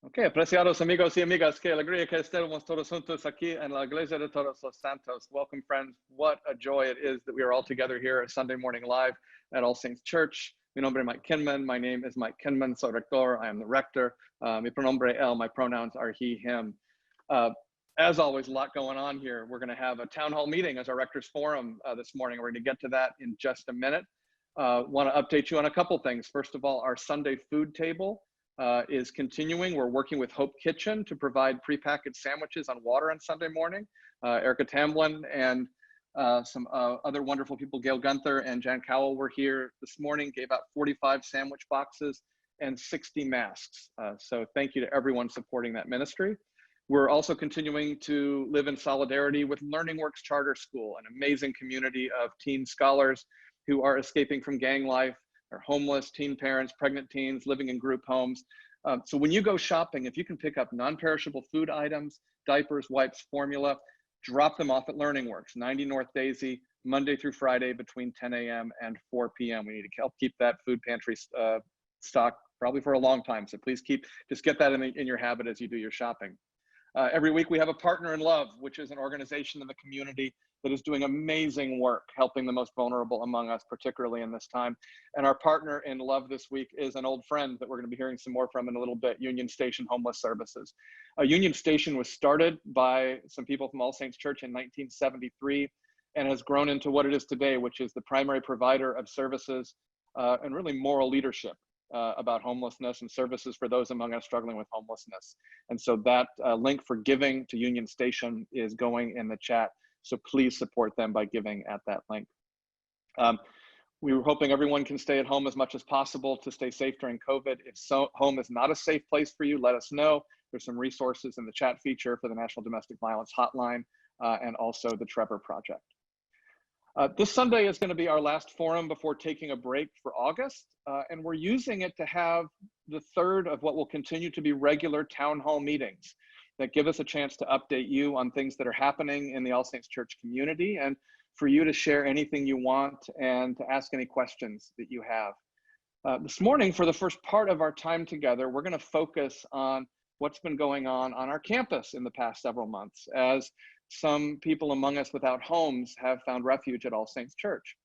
Okay, apreciados amigos y amigas, qué alegría que estemos todos juntos aquí en la Iglesia de Todos los Santos. Welcome, friends. What a joy it is that we are all together here at Sunday Morning Live at All Saints Church. Mi nombre es Mike Kinman. My name is Mike Kinman. Soy Rector. I am the Rector. Mi pronombre él. My pronouns are he, him. As always, a lot going on here. We're going to have a town hall meeting as our Rector's Forum this morning. We're going to get to that in just a minute. Want to update you on a couple things. First of all, our Sunday food table is continuing. We're working with Hope Kitchen to provide prepackaged sandwiches on water on Sunday morning. Erica Tamblin and some other wonderful people, Gail Gunther and Jan Cowell, were here this morning, gave out 45 sandwich boxes and 60 masks. So thank you to everyone supporting that ministry. We're also continuing to live in solidarity with Learning Works Charter School, an amazing community of teen scholars who are escaping from gang life, are homeless, teen parents, pregnant teens, living in group homes. So when you go shopping, if you can pick up non-perishable food items, diapers, wipes, formula, drop them off at Learning Works, 90 North Daisy, Monday through Friday between 10 a.m. and 4 p.m. We need to help keep that food pantry stocked probably for a long time. So please just get that in your habit as you do your shopping. Every week we have a Partner in Love, which is an organization in the community that is doing amazing work, helping the most vulnerable among us, particularly in this time. And our Partner in Love this week is an old friend that we're going to be hearing some more from in a little bit, Union Station Homeless Services. Union Station was started by some people from All Saints Church in 1973 and has grown into what it is today, which is the primary provider of services and really moral leadership about homelessness and services for those among us struggling with homelessness. And so that link for giving to Union Station is going in the chat. So please support them by giving at that link. We were hoping everyone can stay at home as much as possible to stay safe during COVID. If home is not a safe place for you, let us know. There's some resources in the chat feature for the National Domestic Violence Hotline and also the Trevor Project. This Sunday is going to be our last forum before taking a break for August, and we're using it to have the third of what will continue to be regular town hall meetings that give us a chance to update you on things that are happening in the All Saints Church community and for you to share anything you want and to ask any questions that you have. This morning, for the first part of our time together, we're going to focus on what's been going on our campus in the past several months as some people among us without homes have found refuge at All Saints Church.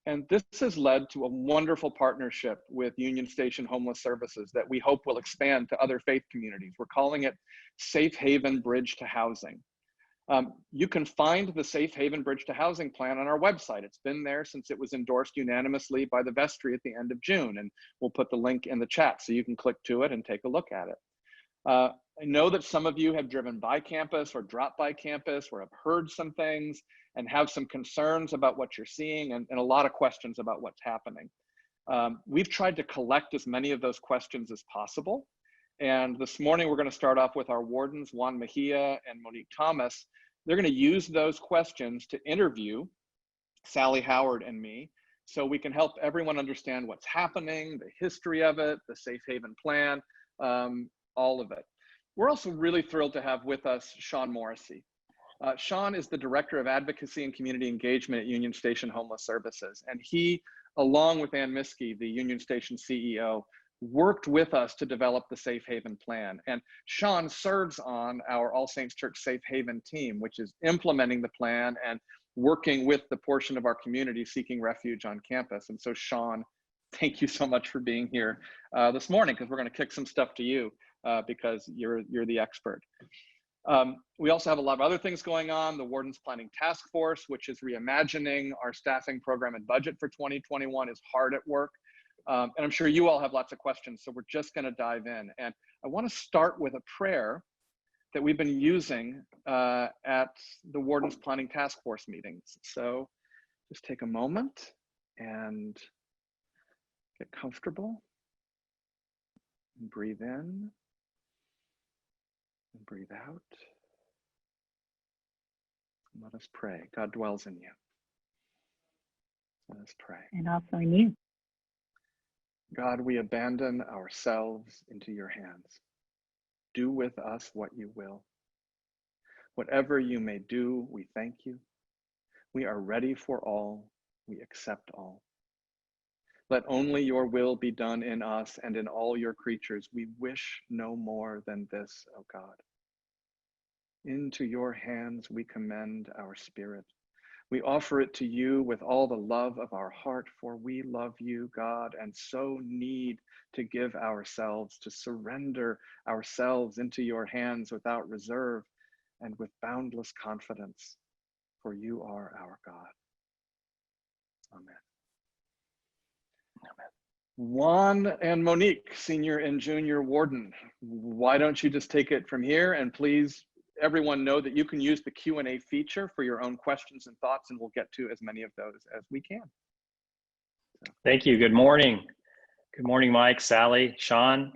And this has led to a wonderful partnership with Union Station Homeless Services that we hope will expand to other faith communities. We're calling it Safe Haven Bridge to Housing. You can find the Safe Haven Bridge to Housing plan on our website. It's been there since it was endorsed unanimously by the vestry at the end of June, and we'll put the link in the chat so you can click to it and take a look at it. I know that some of you have driven by campus or dropped by campus or have heard some things and have some concerns about what you're seeing and a lot of questions about what's happening. We've tried to collect as many of those questions as possible. And this morning, we're going to start off with our wardens, Juan Meja and Monique Thomas. They're going to use those questions to interview Sally Howard and me so we can help everyone understand what's happening, the history of it, the Safe Haven plan, all of it. We're also really thrilled to have with us Shawn Morrissey. Shawn is the Director of Advocacy and Community Engagement at Union Station Homeless Services. And he, along with Ann Miskey, the Union Station CEO, worked with us to develop the Safe Haven plan. And Shawn serves on our All Saints Church Safe Haven team, which is implementing the plan and working with the portion of our community seeking refuge on campus. And so Shawn, thank you so much for being here this morning, because we're going to kick some stuff to you. Because you're the expert. We also have a lot of other things going on. The Warden's Planning Task Force, which is reimagining our staffing program and budget for 2021, is hard at work. And I'm sure you all have lots of questions, so we're just going to dive in. And I want to start with a prayer that we've been using at the Warden's Planning Task Force meetings. So just take a moment and get comfortable and breathe in. And breathe out. And let us pray. God dwells in you. Let us pray. And also in you. God, we abandon ourselves into your hands. Do with us what you will. Whatever you may do, we thank you. We are ready for all. We accept all. Let only your will be done in us and in all your creatures. We wish no more than this, O God. Into your hands we commend our spirit. We offer it to you with all the love of our heart, for we love you, God, and so need to give ourselves, to surrender ourselves into your hands without reserve and with boundless confidence, for you are our God. Amen. Amen. Juan and Monique, senior and junior warden, why don't you just take it from here, and please everyone know that you can use the Q&A feature for your own questions and thoughts, and we'll get to as many of those as we can. So. Thank you. Good morning. Good morning, Mike, Sally, Shawn.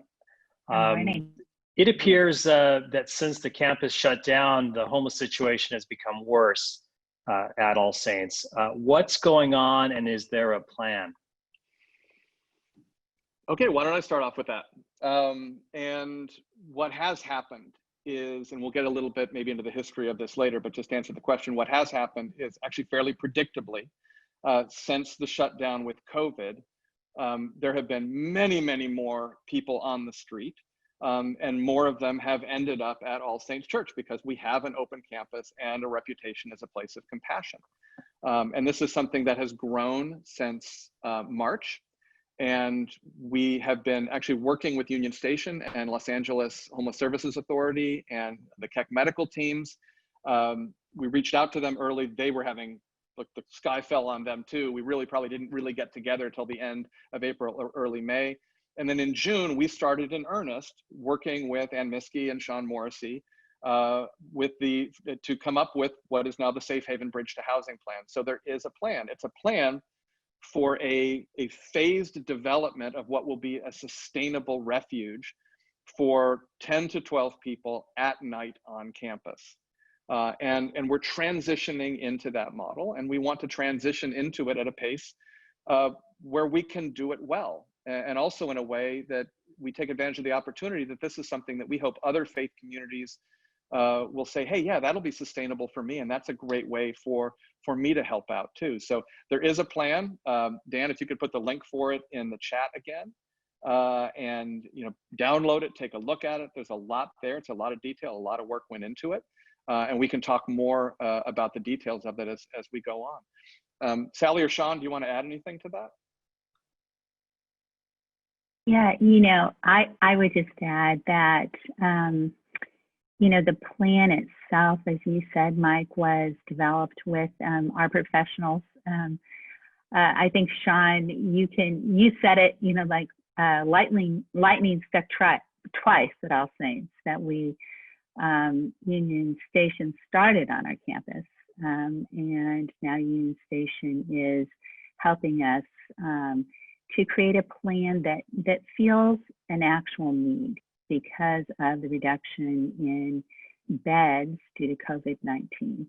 Good morning. It appears that since the campus shut down, the homeless situation has become worse at All Saints. What's going on, and is there a plan? Okay, why don't I start off with that? And what has happened is, and we'll get a little bit maybe into the history of this later, but just to answer the question, what has happened is actually fairly predictably, since the shutdown with COVID, there have been many, many more people on the street, and more of them have ended up at All Saints Church because we have an open campus and a reputation as a place of compassion. And this is something that has grown since March. And we have been actually working with Union Station and Los Angeles Homeless Services Authority and the Keck medical teams. We reached out to them early. They were having, look, the sky fell on them too. We really probably didn't really get together till the end of April or early May. And then in June, we started in earnest working with Ann Miskey and Shawn Morrissey to come up with what is now the Safe Haven Bridge to Housing Plan. So there is a plan. It's a plan for a phased development of what will be a sustainable refuge for 10 to 12 people at night on campus. And we're transitioning into that model, and we want to transition into it at a pace where we can do it well, and also in a way that we take advantage of the opportunity that this is something that we hope other faith communities will say, hey, yeah, that'll be sustainable for me, and that's a great way for me to help out too. So there is a plan. Dan, if you could put the link for it in the chat again, and download it, take a look at it. There's a lot there. It's a lot of detail, a lot of work went into it, and we can talk more about the details of it as we go on. Sally or Shawn, do you want to add anything to that? Yeah, I would just add that the plan itself, as you said, Mike, was developed with our professionals. I think, Shawn, you said it, like lightning struck twice at All Saints, that we, Union Station started on our campus, and now Union Station is helping us to create a plan that feels an actual need, because of the reduction in beds due to COVID-19.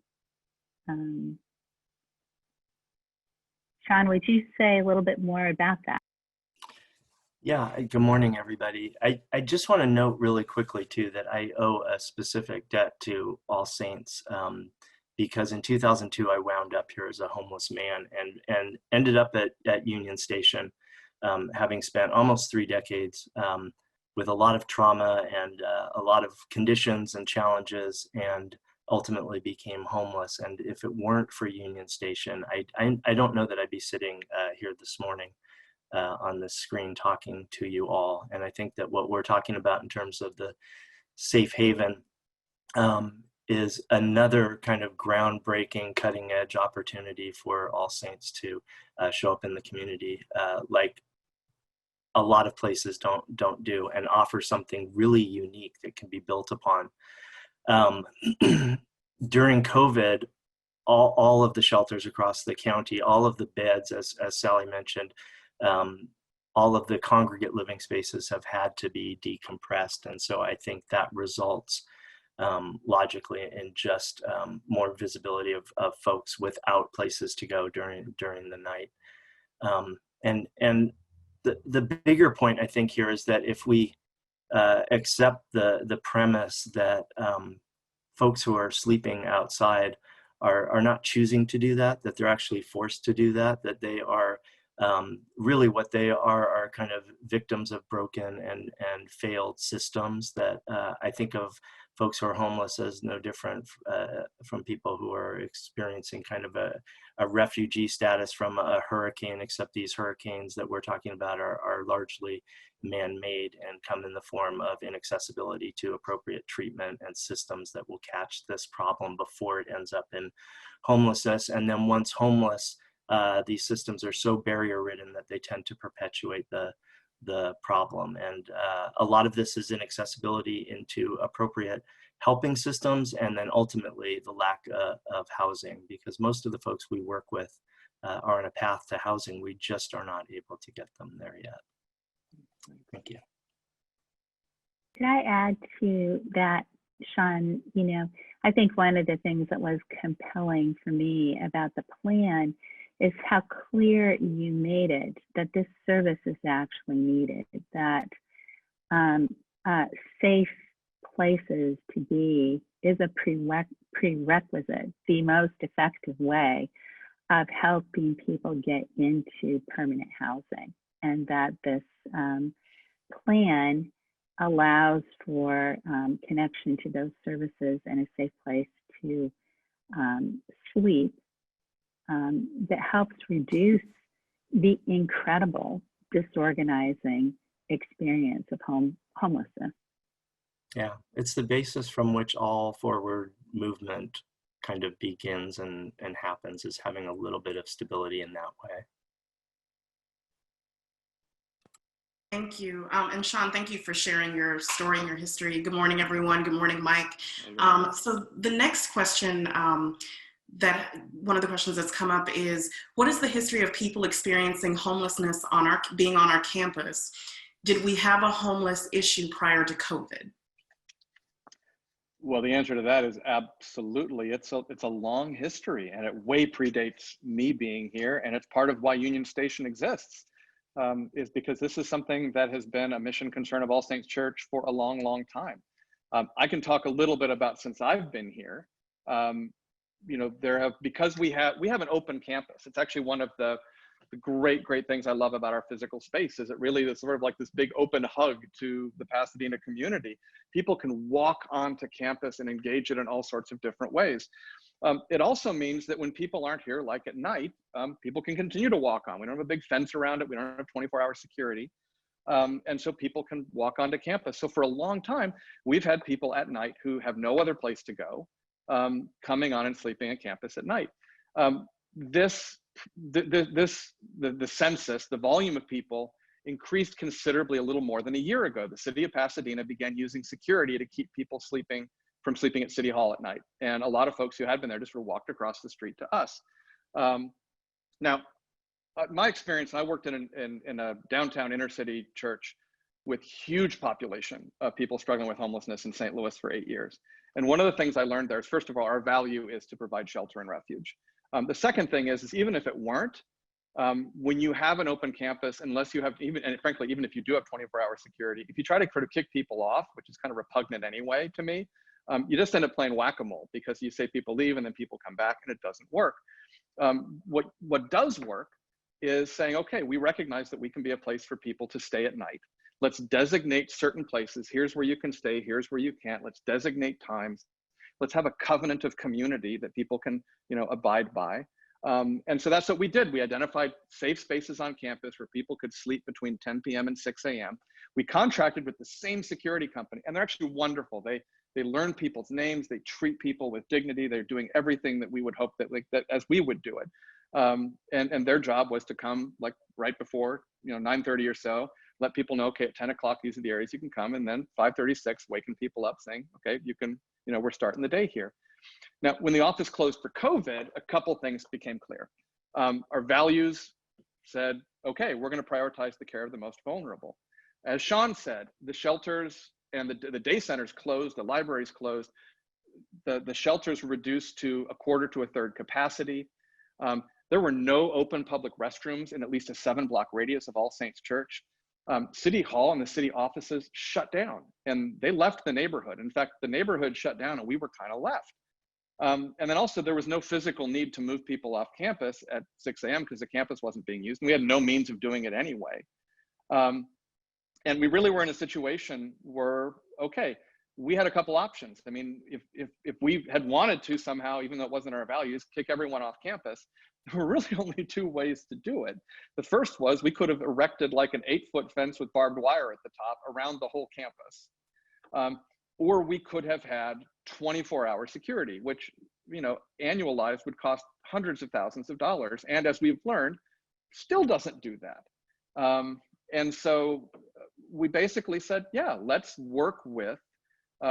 Shawn, would you say a little bit more about that? Yeah, good morning, everybody. I just want to note really quickly, too, that I owe a specific debt to All Saints, because in 2002, I wound up here as a homeless man and ended up at Union Station, having spent almost 3 decades with a lot of trauma and a lot of conditions and challenges, and ultimately became homeless. And if it weren't for Union Station, I don't know that I'd be sitting here this morning on this screen talking to you all. And I think that what we're talking about in terms of the safe haven is another kind of groundbreaking, cutting edge opportunity for All Saints to show up in the community like a lot of places don't do, and offer something really unique that can be built upon. During COVID, all of the shelters across the county, all of the beds, as Sally mentioned, all of the congregate living spaces have had to be decompressed. And so I think that results logically in just more visibility of folks without places to go during the night. And the bigger point, I think, here is that if we accept the premise that folks who are sleeping outside are not choosing to do that, that they're actually forced to do that they are really what they are kind of victims of broken and failed systems that I think of folks who are homeless as no different from people who are experiencing kind of a refugee status from a hurricane, except these hurricanes that we're talking about are largely man-made and come in the form of inaccessibility to appropriate treatment and systems that will catch this problem before it ends up in homelessness. And then once homeless, these systems are so barrier-ridden that they tend to perpetuate the problem. And a lot of this is inaccessibility into appropriate helping systems, and then ultimately the lack of housing, because most of the folks we work with are on a path to housing. We just are not able to get them there yet. Thank you. Could I add to that, Shawn? You know, I think one of the things that was compelling for me about the plan is how clear you made it that this service is actually needed, that safe places to be is a prerequisite, the most effective way of helping people get into permanent housing, and that this plan allows for connection to those services and a safe place to sleep that helps reduce the incredible disorganizing experience of homelessness. Yeah, it's the basis from which all forward movement kind of begins and happens, is having a little bit of stability in that way. Thank you. And Shawn, thank you for sharing your story and your history. Good morning, everyone. Good morning, Mike. So the next question, one of the questions that's come up is, what is the history of people experiencing homelessness being on our campus? Did we have a homeless issue prior to COVID? Well, the answer to that is absolutely. It's a long history, and it way predates me being here, and it's part of why Union Station exists, is because this is something that has been a mission concern of All Saints Church for a long, long time. I can talk a little bit about since I've been here. You know, because we have an open campus. It's actually one of the great things I love about our physical space, is it really is sort of like this big open hug to the Pasadena community. People can walk onto campus and engage it in all sorts of different ways. It also means that when people aren't here, like at night, people can continue to walk on. We don't have a big fence around it. We don't have 24-hour security. And so people can walk onto campus. So for a long time, we've had people at night who have no other place to go, coming on and sleeping at campus at night. The census, the volume of people, increased considerably a little more than a year ago. The city of Pasadena began using security to keep people from sleeping at City Hall at night. And a lot of folks who had been there just walked across the street to us. Now, my experience, I worked in a downtown inner city church with huge population of people struggling with homelessness in St. Louis for 8 years. And one of the things I learned there is, first of all, our value is to provide shelter and refuge. The second thing is even if it weren't, when you have an open campus, unless you have and frankly, even if you do have 24-hour security, if you try to sort of kick people off, which is kind of repugnant anyway to me, you just end up playing whack-a-mole, because you say people leave and then people come back, and it doesn't work. What does work is saying, okay, we recognize that we can be a place for people to stay at night. Let's designate certain places. Here's where you can stay. Here's where you can't. Let's designate times. Let's have a covenant of community that people can, abide by. And so that's what we did. We identified safe spaces on campus where people could sleep between 10 p.m. and 6 a.m. We contracted with the same security company, and they're actually wonderful. They learn people's names. They treat people with dignity. They're doing everything that we would hope that as we would do it. And their job was to come right before 9:30 or so, let people know, okay, at 10 o'clock, these are the areas you can come. And then 5:36, waking people up saying, okay, you can, we're starting the day here. Now, when the office closed for COVID, a couple things became clear. Our values said, okay, we're going to prioritize the care of the most vulnerable. As Shawn said, the shelters and the day centers closed, the libraries closed, the shelters were reduced to a quarter to a third capacity. There were no open public restrooms in at least a 7-block radius of All Saints Church. City Hall and the city offices shut down, and they left the neighborhood. In fact, the neighborhood shut down and we were kind of left. And then also there was no physical need to move people off campus at 6 a.m. because the campus wasn't being used, and we had no means of doing it anyway. And we really were in a situation where, okay, we had a couple options. I mean, if we had wanted to somehow, even though it wasn't our values, kick everyone off campus, there were really only two ways to do it. The first was we could have erected like an 8-foot fence with barbed wire at the top around the whole campus. Or we could have had 24-hour security, which, you know, annualized would cost hundreds of thousands of dollars. And as we've learned, still doesn't do that. And so we basically said, yeah, let's work with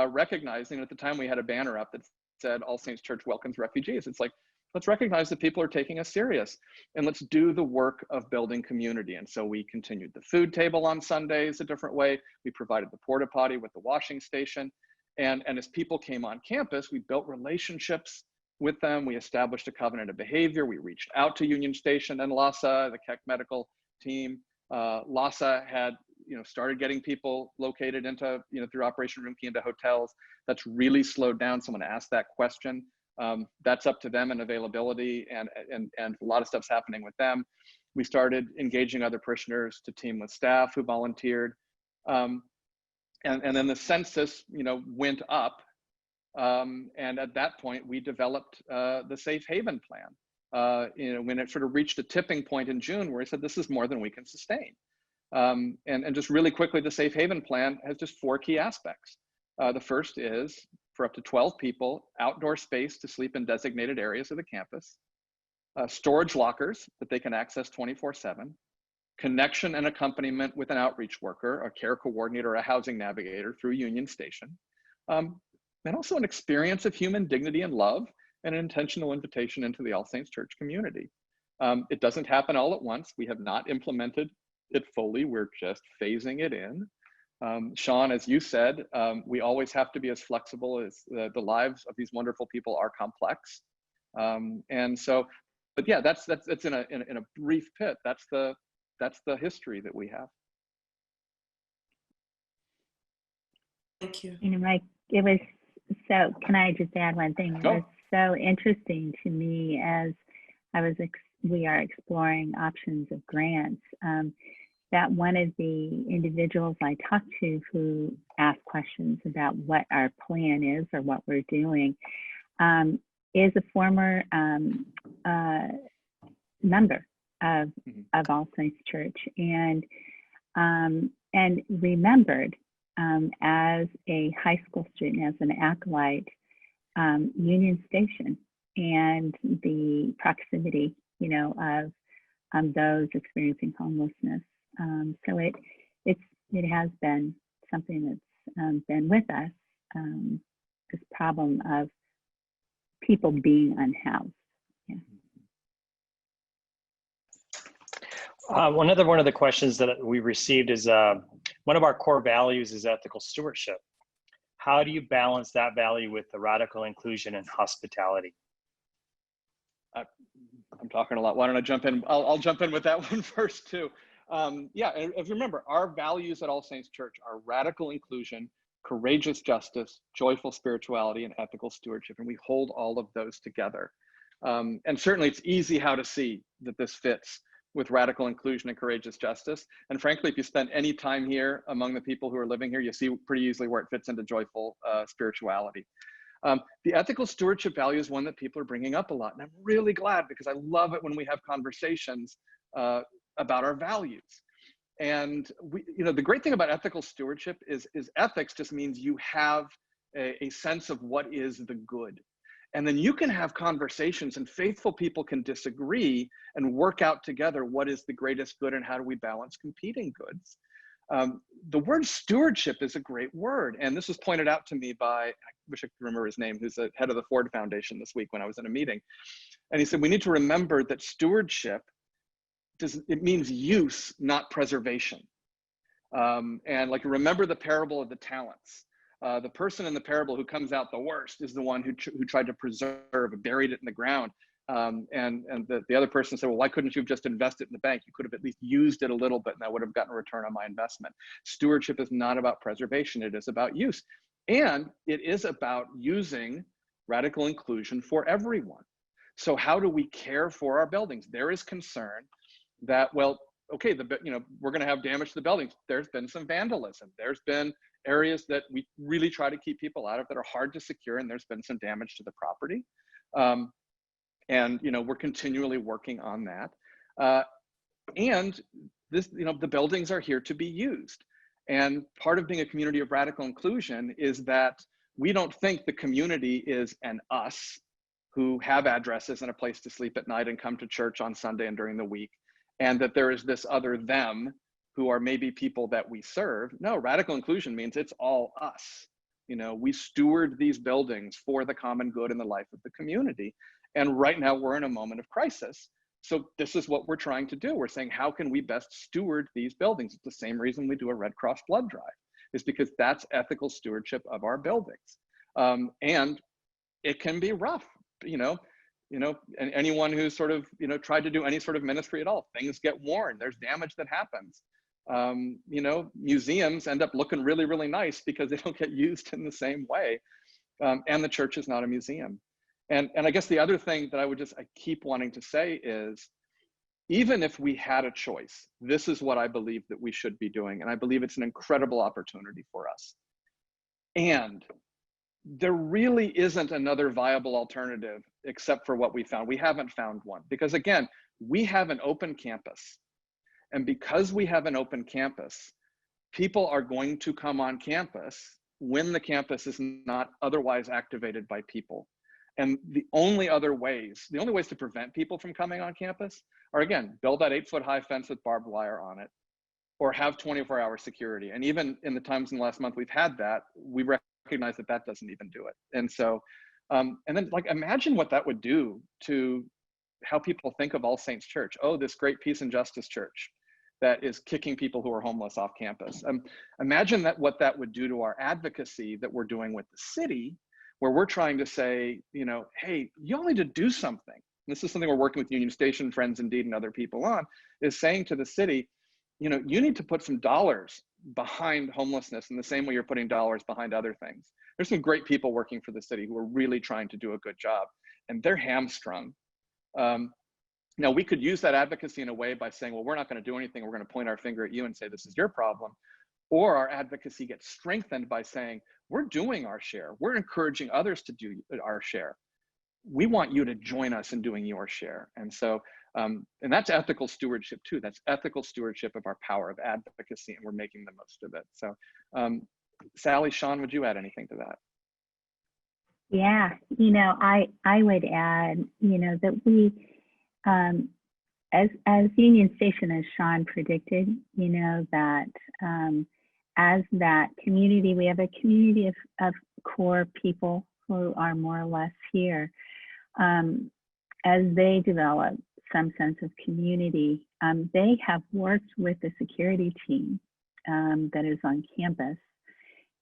recognizing, at the time we had a banner up that said All Saints Church welcomes refugees. It's like, let's recognize that people are taking us serious, and let's do the work of building community. And so we continued the food table on Sundays a different way. We provided the porta potty with the washing station. And as people came on campus, we built relationships with them. We established a covenant of behavior. We reached out to Union Station and LASA, the Keck medical team. LASA had, you know, started getting people located into, you know, through Operation Roomkey into hotels. That's really slowed down. Someone asked that question. That's up to them and availability, and a lot of stuff's happening with them. We started engaging other parishioners to team with staff who volunteered. And then the census, you know, went up. And at that point, we developed the Safe Haven Plan. You know, when it sort of reached a tipping point in June where we said, this is more than we can sustain. And just really quickly, the Safe Haven Plan has just 4 key aspects. The first is for up to 12 people, outdoor space to sleep in designated areas of the campus, storage lockers that they can access 24/7, connection and accompaniment with an outreach worker, a care coordinator, or a housing navigator through Union Station, and also an experience of human dignity and love, and an intentional invitation into the All Saints Church community. It doesn't happen all at once. We have not implemented it fully. We're just phasing it in. Shawn, as you said, we always have to be as flexible as the lives of these wonderful people are complex. And so, but yeah, that's in a brief pit. That's the history that we have. Thank you. You know, Mike, it was so, can I just add one thing? It was so interesting to me as we are exploring options of grants, that one of the individuals I talked to who asked questions about what our plan is or what we're doing is a former member of All Saints Church, and remembered as a high school student, as an acolyte, Union Station and the proximity, you know, of those experiencing homelessness. So it has been something that's been with us, this problem of people being unhoused. Yeah. One of the questions that we received is, one of our core values is ethical stewardship. How do you balance that value with the radical inclusion and hospitality? I'm talking a lot. Why don't I jump in? I'll jump in with that one first too. Yeah, if you remember, our values at All Saints Church are radical inclusion, courageous justice, joyful spirituality, and ethical stewardship. And we hold all of those together. And certainly it's easy how to see that this fits with radical inclusion and courageous justice. And frankly, if you spend any time here among the people who are living here, you see pretty easily where it fits into joyful spirituality. The ethical stewardship value is one that people are bringing up a lot. And I'm really glad, because I love it when we have conversations about our values. And you know, the great thing about ethical stewardship is ethics just means you have a sense of what is the good. And then you can have conversations, and faithful people can disagree and work out together what is the greatest good and how do we balance competing goods. The word stewardship is a great word. And this was pointed out to me by, I wish I could remember his name, who's the head of the Ford Foundation this week when I was in a meeting. And he said, we need to remember that stewardship, it means use, not preservation. And like, remember the parable of the talents. The person in the parable who comes out the worst is the one who tried to preserve, buried it in the ground. And the other person said, well, why couldn't you have just invested in the bank? You could have at least used it a little bit and I would have gotten a return on my investment. Stewardship is not about preservation. It is about use. And it is about using radical inclusion for everyone. So how do we care for our buildings? There is concern that, well, okay, we're going to have damage to the buildings. There's been some vandalism. There's been areas that we really try to keep people out of that are hard to secure, and there's been some damage to the property. And we're continually working on that. And this, the buildings are here to be used. And part of being a community of radical inclusion is that we don't think the community is an us who have addresses and a place to sleep at night and come to church on Sunday and during the week, and that there is this other them who are maybe people that we serve. No, radical inclusion means it's all us. We steward these buildings for the common good in the life of the community. And right now we're in a moment of crisis. So this is what we're trying to do. We're saying, how can we best steward these buildings? It's the same reason we do a Red Cross blood drive, is because that's ethical stewardship of our buildings. And it can be rough, and anyone who's sort of, tried to do any sort of ministry at all, things get worn, there's damage that happens. Museums end up looking really, really nice because they don't get used in the same way. And the church is not a museum. And I guess the other thing that I keep wanting to say is, even if we had a choice, this is what I believe that we should be doing. And I believe it's an incredible opportunity for us. And there really isn't another viable alternative except for what we found. We haven't found one because, again, we have an open campus. And because we have an open campus, people are going to come on campus when the campus is not otherwise activated by people. And the only ways to prevent people from coming on campus are, again, build that 8-foot-high fence with barbed wire on it, or have 24-hour security. And even in the times in the last month we've had that, we recognize that doesn't even do it. And so, and then imagine what that would do to how people think of All Saints Church. Oh, this great peace and justice church that is kicking people who are homeless off campus. Imagine what that would do to our advocacy that we're doing with the city, where we're trying to say, hey, you all need to do something. And this is something we're working with Union Station, Friends Indeed, and other people on, is saying to the city, you need to put some dollars behind homelessness in the same way you're putting dollars behind other things. There's some great people working for the city who are really trying to do a good job, and they're hamstrung. Now, we could use that advocacy in a way by saying, well, we're not going to do anything. We're going to point our finger at you and say, this is your problem. Or our advocacy gets strengthened by saying, we're doing our share. We're encouraging others to do our share. We want you to join us in doing your share. And so, and that's ethical stewardship too. That's ethical stewardship of our power of advocacy, and we're making the most of it. So, Sally, Shawn, would you add anything to that? Yeah, I would add, that we, as Union Station, as Shawn predicted, that as that community, we have a community of core people who are more or less here. As they develop some sense of community, they have worked with the security team that is on campus,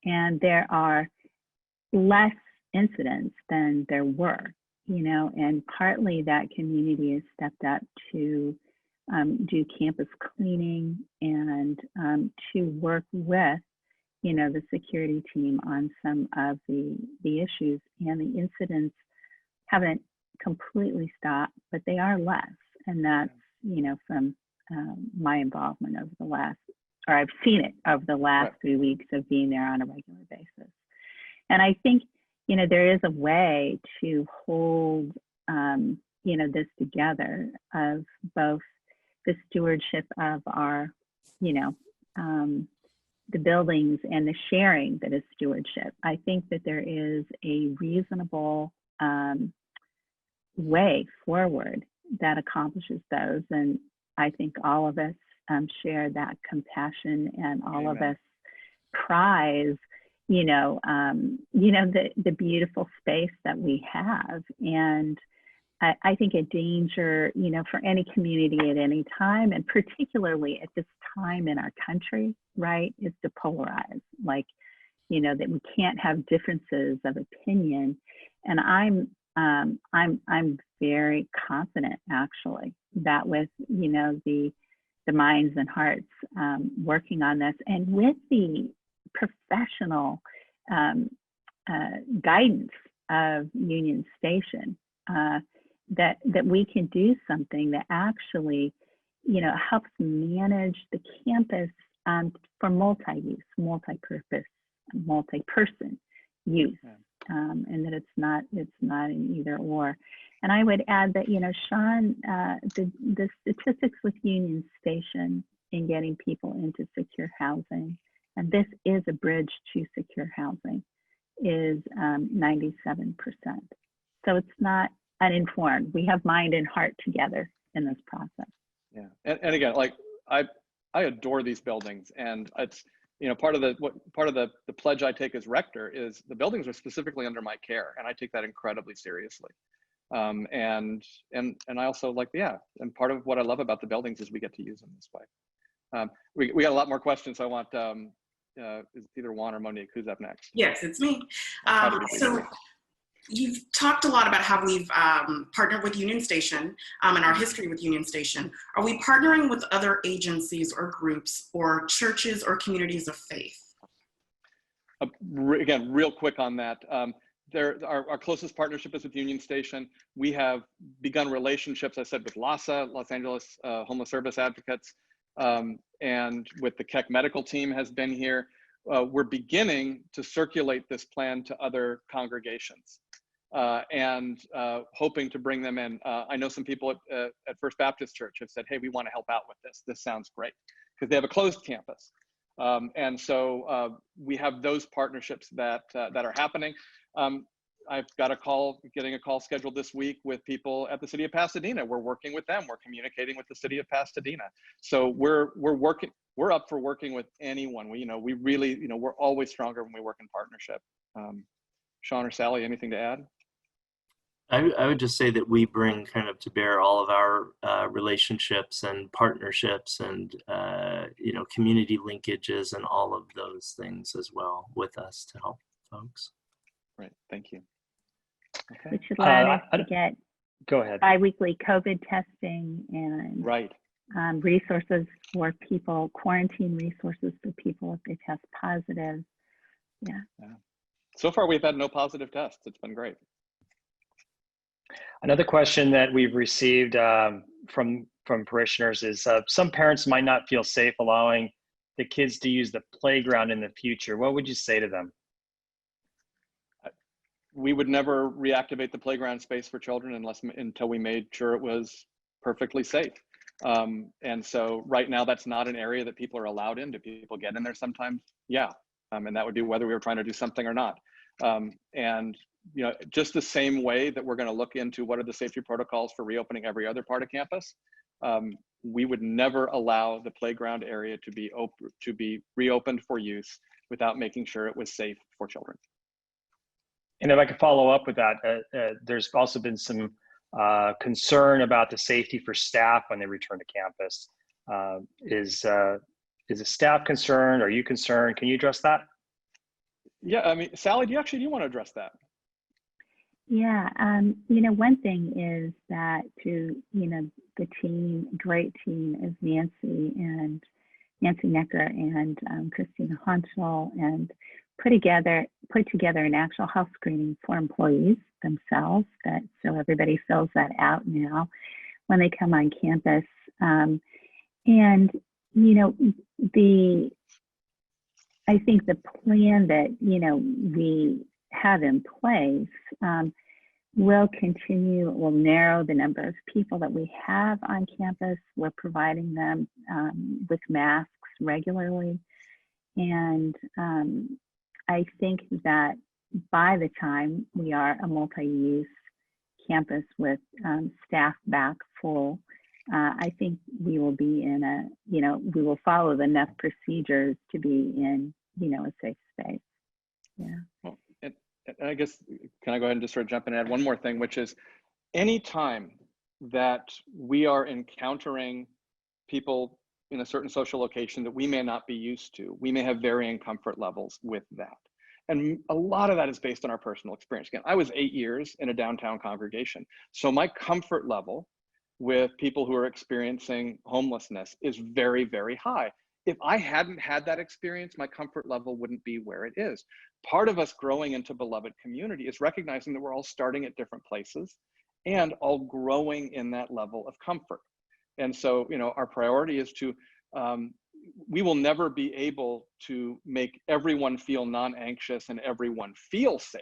and there are less incidents than there were, and partly that community has stepped up to do campus cleaning and to work with, the security team on some of the issues, and the incidents haven't completely stopped, but they are less. And that's, from my involvement over the last, or I've seen it over the last 3 weeks of being there on a regular basis. And I think, there is a way to hold, this together, of both the stewardship of our, the buildings and the sharing that is stewardship. I think that there is a reasonable way forward that accomplishes those. And I think all of us share that compassion, and all Amen. of us prize, the beautiful space that we have. And I think a danger, for any community at any time, and particularly at this time in our country, right, is to polarize, that we can't have differences of opinion. And I'm very confident, actually, that with, the minds and hearts working on this, and with the professional guidance of Union Station, that we can do something that actually, helps manage the campus for multi-use, multi-purpose, multi-person use, and that it's not an either or. And I would add that, Shawn, the statistics with Union Station in getting people into secure housing, and this is a bridge to secure housing, is 97%. So it's not uninformed. We have mind and heart together in this process. Yeah, and again, like I adore these buildings, and it's part of the pledge I take as rector is the buildings are specifically under my care, and I take that incredibly seriously. And I also and part of what I love about the buildings is we get to use them this way. We got a lot more questions, so I want is either Juan or Monique, who's up next? Yes, it's me. So you've talked a lot about how we've partnered with Union Station and our history with Union Station. Are we partnering with other agencies or groups or churches or communities of faith? Again, real quick on that. Our closest partnership is with Union Station. We have begun relationships, I said, with LASA, Los Angeles Homeless Service Advocates, and with the Keck medical team has been here. We're beginning to circulate this plan to other congregations and hoping to bring them in. I know some people at First Baptist Church have said, hey, we want to help out with this. This sounds great, because they have a closed campus. And so we have those partnerships that are happening. I've got getting a call scheduled this week with people at the city of Pasadena. We're working with them. We're communicating with the city of Pasadena. So we're up for working with anyone. We really, we're always stronger when we work in partnership. Shawn or Sally, anything to add? I would just say that we bring kind of to bear all of our relationships and partnerships and community linkages and all of those things as well with us to help folks. Right, thank you. Okay. Which allowed us to get go ahead. bi-weekly COVID testing and right. Resources for people, quarantine resources for people if they test positive. Yeah. So far, we've had no positive tests. It's been great. Another question that we've received from parishioners is some parents might not feel safe allowing the kids to use the playground in the future. What would you say to them? We would never reactivate the playground space for children until we made sure it was perfectly safe. And so right now, that's not an area that people are allowed in. Do people get in there sometimes? Yeah. And that would be whether we were trying to do something or not. And just the same way that we're going to look into what are the safety protocols for reopening every other part of campus, we would never allow the playground area to be reopened for use without making sure it was safe for children. And if I could follow up with that, there's also been some concern about the safety for staff when they return to campus. Is a staff concerned? Are you concerned? Can you address that? Yeah, I mean, Sally, do you want to address that? Yeah, one thing is that the team, great team is Nancy Necker and Christina Honchel, and put together an actual health screening for employees themselves, so everybody fills that out now when they come on campus. I think the plan that we have in place will narrow the number of people that we have on campus. We're providing them with masks regularly, and I think that by the time we are a multi-use campus with staff back full, I think we will be in we will follow enough procedures to be in, a safe space. Yeah. Well, and I guess, can I go ahead and just sort of jump in and add one more thing, which is anytime that we are encountering people in a certain social location that we may not be used to, we may have varying comfort levels with that. And a lot of that is based on our personal experience. Again, I was 8 years in a downtown congregation. So my comfort level with people who are experiencing homelessness is very, very high. if I hadn't had that experience, my comfort level wouldn't be where it is. Part of us growing into beloved community is recognizing that we're all starting at different places and all growing in that level of comfort. And so, you know, our priority is to, we will never be able to make everyone feel non-anxious and everyone feel safe,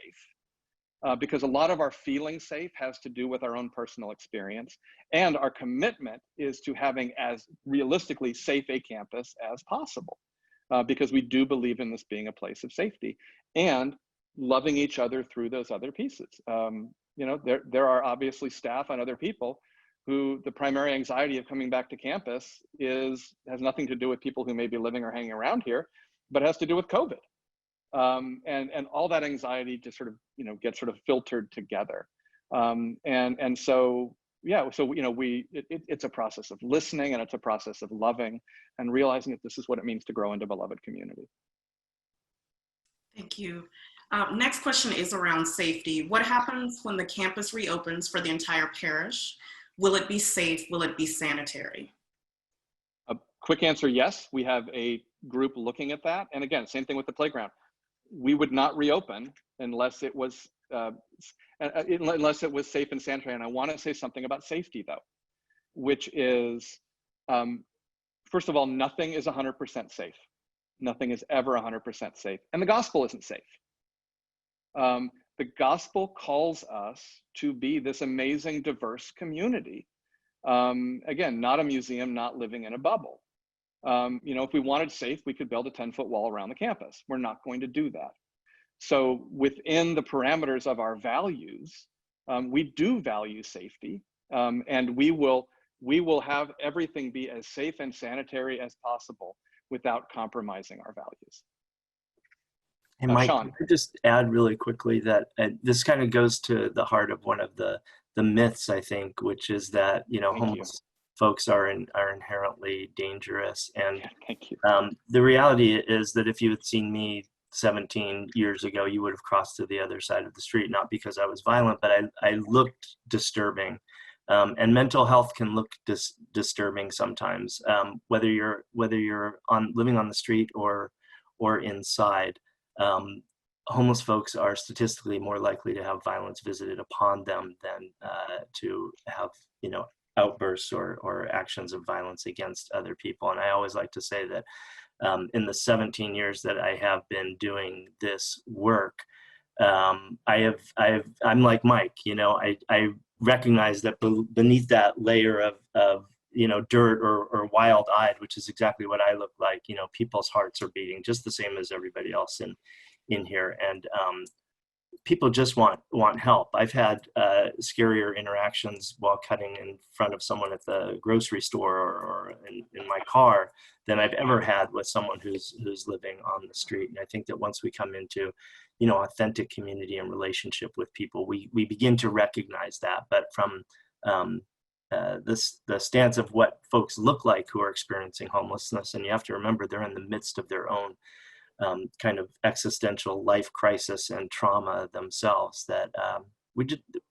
because a lot of our feeling safe has to do with our own personal experience. And our commitment is to having as realistically safe a campus as possible, because we do believe in this being a place of safety and loving each other through those other pieces. You know, there are obviously staff and other people who the primary anxiety of coming back to campus has nothing to do with people who may be living or hanging around here, but has to do with COVID. And all that anxiety just sort of, you know, gets sort of filtered together. And so, yeah, so, you know, it's a process of listening, and it's a process of loving and realizing that this is what it means to grow into beloved community. Thank you. Next question is around safety. What happens when the campus reopens for the entire parish? Will it be safe? Will it be sanitary? A quick answer, yes. We have a group looking at that. And again, same thing with the playground. We would not reopen unless it was safe and sanitary. And I want to say something about safety, though, which is, first of all, nothing is 100% safe. Nothing is ever 100% safe, and the gospel isn't safe. The gospel calls us to be this amazing, diverse community. Again, not a museum, not living in a bubble. You know, if we wanted safe, we could build a 10-foot wall around the campus. We're not going to do that. So within the parameters of our values, we do value safety, and we will have everything be as safe and sanitary as possible without compromising our values. Hey, Mike, Shawn. can I just add really quickly that this kind of goes to the heart of one of the myths, I think, which is that, you know, homeless folks are inherently dangerous. And Thank you. The reality is that if you had seen me 17 years ago, you would have crossed to the other side of the street, not because I was violent, but I looked disturbing. And mental health can look disturbing sometimes, whether you're living on the street or inside. Homeless folks are statistically more likely to have violence visited upon them than to have, you know, outbursts or actions of violence against other people. And I always like to say that in the 17 years that I have been doing this work, I'm like Mike, you know, I recognize that beneath that layer of you know, dirt or wild-eyed, which is exactly what I look like, you know, people's hearts are beating just the same as everybody else in here. And people just want help. I've had scarier interactions while cutting in front of someone at the grocery store or in my car than I've ever had with someone who's living on the street. And I think that once we come into, you know, authentic community and relationship with people, we begin to recognize that. But from the stance of what folks look like who are experiencing homelessness, and you have to remember they're in the midst of their own kind of existential life crisis and trauma themselves, that we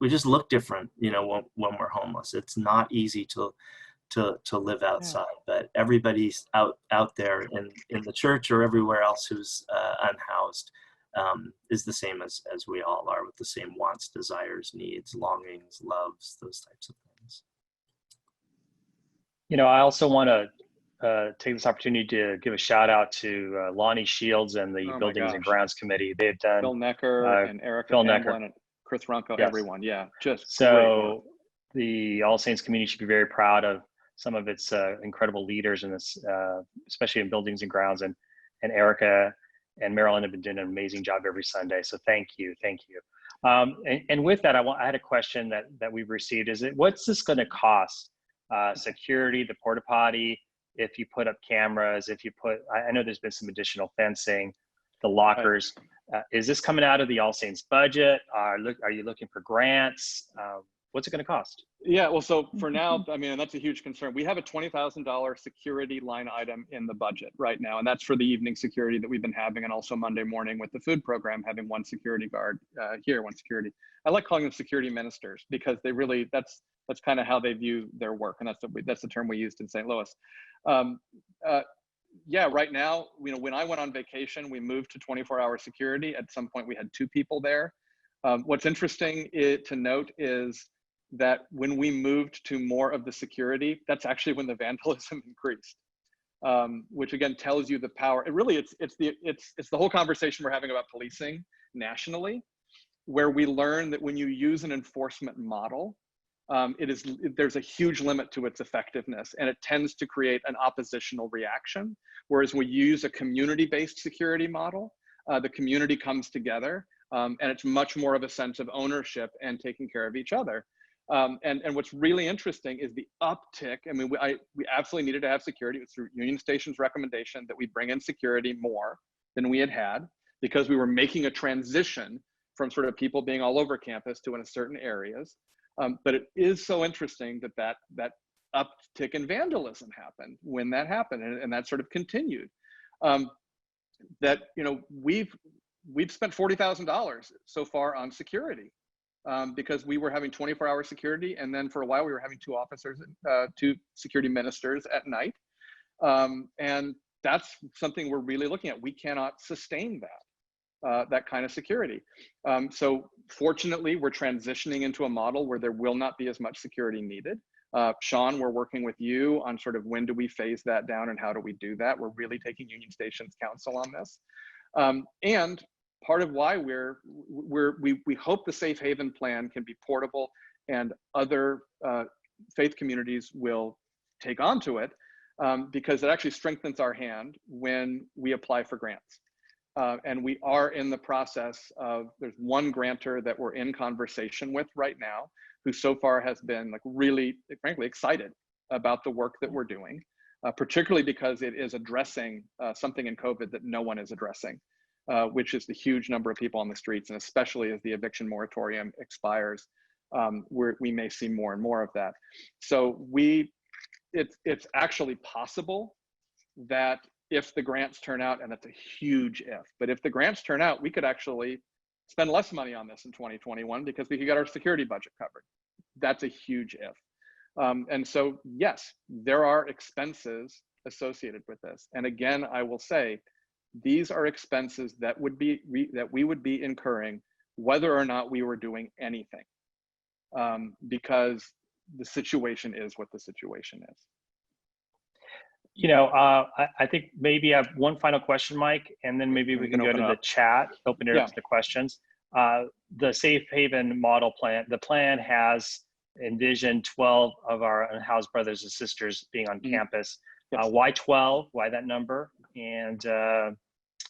just look different, you know, when we're homeless. It's not easy to live outside, but everybody's out there in the church or everywhere else who's unhoused is the same as we all are, with the same wants, desires, needs, longings, loves, those types of things. You know, I also want to take this opportunity to give a shout out to Lonnie Shields and the Buildings and Grounds Committee. They've done Phil Necker and Erica Phil Hamblin Necker. and Chris Runko, Yes. everyone. Yeah, just so the All Saints community should be very proud of some of its incredible leaders in this, especially in Buildings and Grounds, and Erica and Marilyn have been doing an amazing job every Sunday. So thank you. And with that, I had a question that we've received. What's this going to cost? Security, the porta potty, if you put up cameras, I know there's been some additional fencing, the lockers. Is this coming out of the All Saints budget? Are you looking for grants? What's it going to cost? Yeah, well, so for now, I mean, that's a huge concern. We have a $20,000 security line item in the budget right now, and that's for the evening security that we've been having, and also Monday morning with the food program, having one security guard here, one security. I like calling them security ministers because they really, that's kind of how they view their work, and that's the term we used in St. Louis. yeah, right now, you know, when I went on vacation, we moved to 24-hour security. At some point, we had 2 people there. What's interesting to note is that when we moved to more of the security, that's actually when the vandalism increased, which again tells you the power. It really, it's the whole conversation we're having about policing nationally, where we learn that when you use an enforcement model, there's a huge limit to its effectiveness, and it tends to create an oppositional reaction. Whereas when you use a community-based security model, the community comes together, and it's much more of a sense of ownership and taking care of each other. And what's really interesting is the uptick. I mean, we absolutely needed to have security. It was through Union Station's recommendation that we bring in security more than we had, because we were making a transition from sort of people being all over campus to in certain areas. But it is so interesting that uptick in vandalism happened when that happened, and that sort of continued. That, you know, we've spent $40,000 so far on security, because we were having 24-hour security, and then for a while we were having 2 officers, 2 security ministers at night, and that's something we're really looking at. We cannot sustain that kind of security. So fortunately, we're transitioning into a model where there will not be as much security needed. Shawn, we're working with you on sort of when do we phase that down and how do we do that. We're really taking Union Station's counsel on this. And part of why we hope the Safe Haven plan can be portable and other faith communities will take onto it, because it actually strengthens our hand when we apply for grants. And we are in the process of, there's one grantor that we're in conversation with right now, who so far has been like really, frankly, excited about the work that we're doing, particularly because it is addressing something in COVID that no one is addressing, which is the huge number of people on the streets, and especially as the eviction moratorium expires, we may see more and more of that. So it's actually possible that if the grants turn out, and that's a huge if, but if the grants turn out, we could actually spend less money on this in 2021 because we could get our security budget covered. That's a huge if. And so, yes, there are expenses associated with this. And again, I will say, these are expenses that we would be incurring whether or not we were doing anything, because the situation is what the situation is. You know, I think maybe I have one final question, Mike, and then maybe we can go to the chat, open it up to the questions. The Safe Haven model plan, the plan has envisioned 12 of our unhoused brothers and sisters being on campus. Yes. Why 12? Why that number? And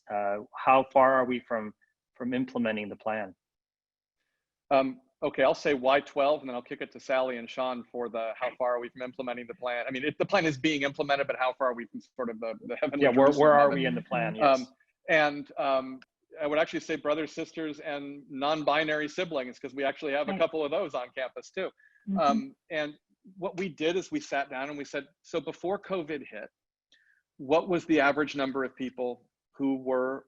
how far are we from implementing the plan? Okay, I'll say why 12, and then I'll kick it to Sally and Shawn for the how far are we from implementing the plan. I mean, the plan is being implemented, but how far are we from sort of the heavenly? Yeah, where are we in the plan? Yes. I would actually say brothers, sisters, and non-binary siblings, because we actually have a couple of those on campus too. Mm-hmm. And what we did is we sat down and we said, so before COVID hit, what was the average number of people who were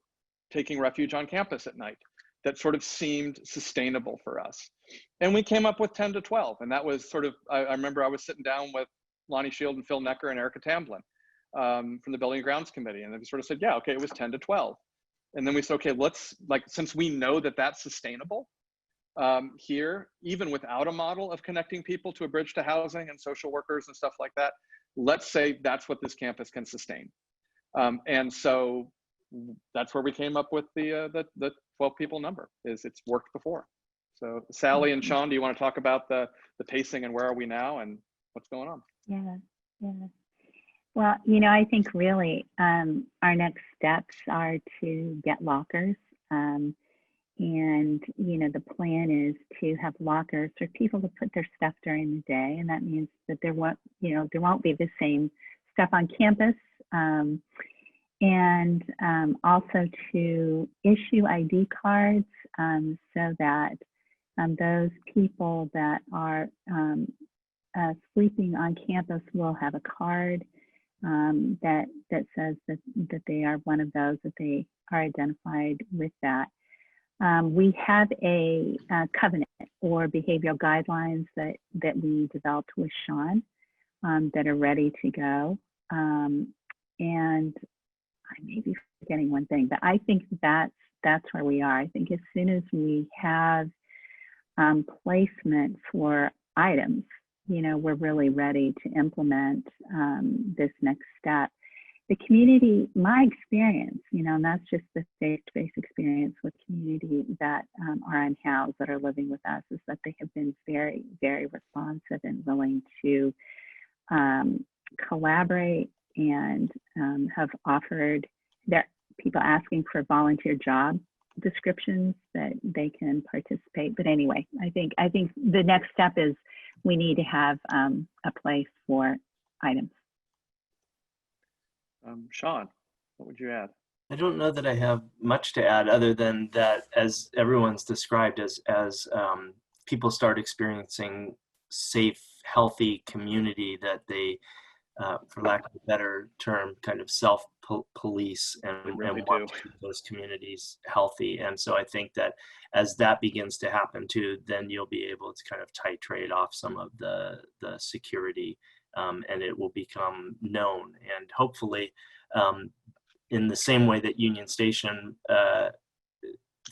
taking refuge on campus at night that sort of seemed sustainable for us? And we came up with 10 to 12. And that was sort of, I remember I was sitting down with Lonnie Shield and Phil Necker and Erica Tamblin from the Building and Grounds Committee. And they sort of said, yeah, okay, it was 10 to 12. And then we said, okay, let's, like, since we know that that's sustainable here, even without a model of connecting people to a bridge to housing and social workers and stuff like that, let's say that's what this campus can sustain. And so that's where we came up with the 12 people number. Is it's worked before. So Sally and Shawn, do you want to talk about the pacing and where are we now and what's going on? Yeah. Well, you know, I think really our next steps are to get lockers. And, you know, the plan is to have lockers for people to put their stuff during the day. And that means that there won't be the same stuff on campus. And also to issue ID cards so that those people that are sleeping on campus will have a card that says that they are one of those, that they are identified with that. We have a covenant or behavioral guidelines that we developed with Shawn that are ready to go. and I may be forgetting one thing, but I think that's where we are. I think as soon as we have placement for items, you know, we're really ready to implement this next step. The community, my experience, you know, and that's just the face-to-face experience with community that are unhoused, that are living with us, is that they have been very, very responsive and willing to collaborate, and have offered their people asking for volunteer job descriptions that they can participate. But anyway, I think the next step is we need to have a place for items. Shawn, what would you add? I don't know that I have much to add other than that, as everyone's described, as people start experiencing safe, healthy community, that they, for lack of a better term, kind of self-police and want to keep those communities healthy. And so I think that as that begins to happen too, then you'll be able to kind of titrate off some of the security, and it will become known. And hopefully, in the same way that Union Station,